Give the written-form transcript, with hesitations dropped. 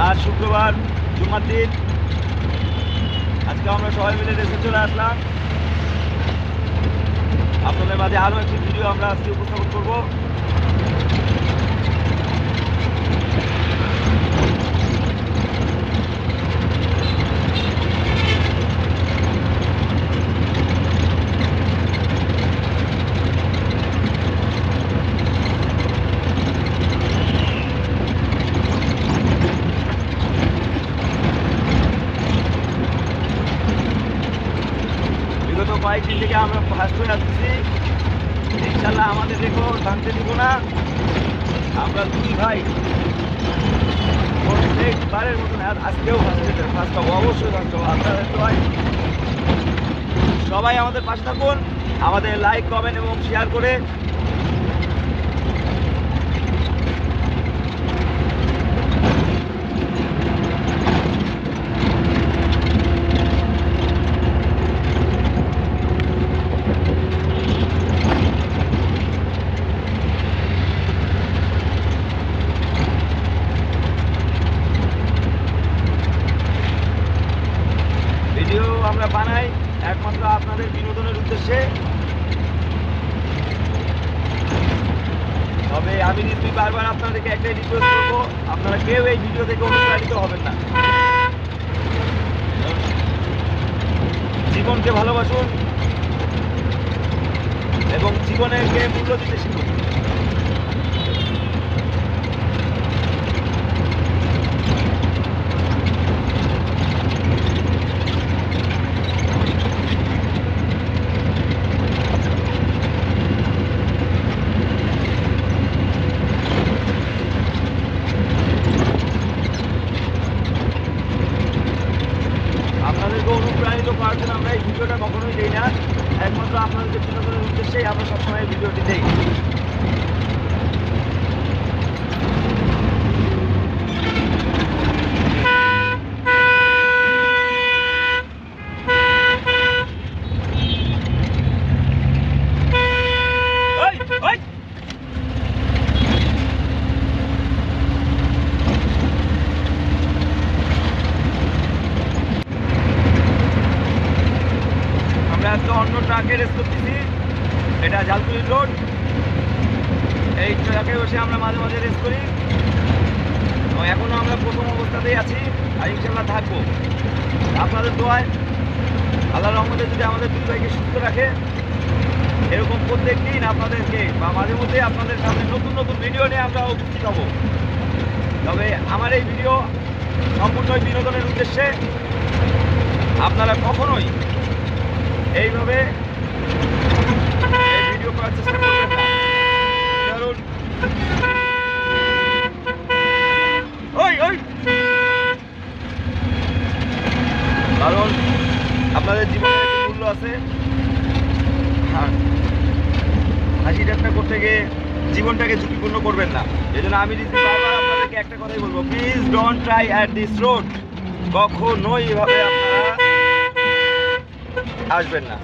আজ শুক্রবার, জুমার দিন। আজকে আমরা সবাই মিলে রেসে চলে আসলাম। আপনাদের মাঝে আরও একটি ভিডিও আমরা আজকে উপস্থাপন করবো। বিগত কয়েকদিন থেকে আমরা ফার্স্ট হয়ে আসছি। ইনশাল্লাহ আমাদের রেকর্ড ভাঙতে দিব না। আমরা দুই ভাই প্রত্যেকবারের মতন আজকেও ফার্স্ট হবো, অবশ্যই ফার্স্ট হবো। আপনাদের তো সবাই আমাদের পাশে থাকুন, আমাদের লাইক, কমেন্ট এবং শেয়ার করে ভিডিও আমরা বানাই একমাত্র আপনাদের বিনোদনের উদ্দেশ্যে। তবে আমি নিশ্চয়ই বারবার আপনাদেরকে একটাই রিকোয়েস্ট করবো, আপনারা কেউ এই ভিডিও থেকে অনুপ্রাণিত হবেন না। জীবনকে ভালোবাসুন এবং জীবনের মূল্য দিতে শিখুন। আপনাদেরকে অনুপ্রাণিত করার জন্য আমরা এই ভিডিওটা কখনোই দিই না, একমাত্র আপনাদেরকে বিনোদনের উদ্দেশ্যেই আমরা সবসময় ভিডিওটি দিই। আজকে অন্য ট্রাকে রেস করতেছি, এটা জালকুড়ি রোড। এই ট্রাকে বসে আমরা মাঝে মাঝে রেস করি। এখনো আমরা প্রথম অবস্থাতেই আছি আর ইনশাল্লাহ থাকবো। আপনাদের দোয়ায়, আল্লাহর রহমতে যদি আমাদের দুই ভাইকে সুস্থ রাখে, এরকম প্রত্যেক দিন আপনাদেরকে বা মাঝে মধ্যে আপনাদের সামনে নতুন নতুন ভিডিও নিয়ে আমরা উপস্থিত হব। তবে আমার এই ভিডিও সম্পূর্ণই বিনোদনের উদ্দেশ্যে। আপনারা কখনোই এইভাবে ভিডিও করার চেষ্টা করবেন না, কারণ আপনাদের জীবনের একটা মূল্য আছে। হাসি ঠাট্টা করতে গিয়ে জীবনটাকে ঝুঁকিপূর্ণ করবেন না। এই জন্য আমি বারবার আপনাদেরকে একটা কথাই বলবো, please don't try at this road. কখনোই এভাবে আপনারা আসবেন না।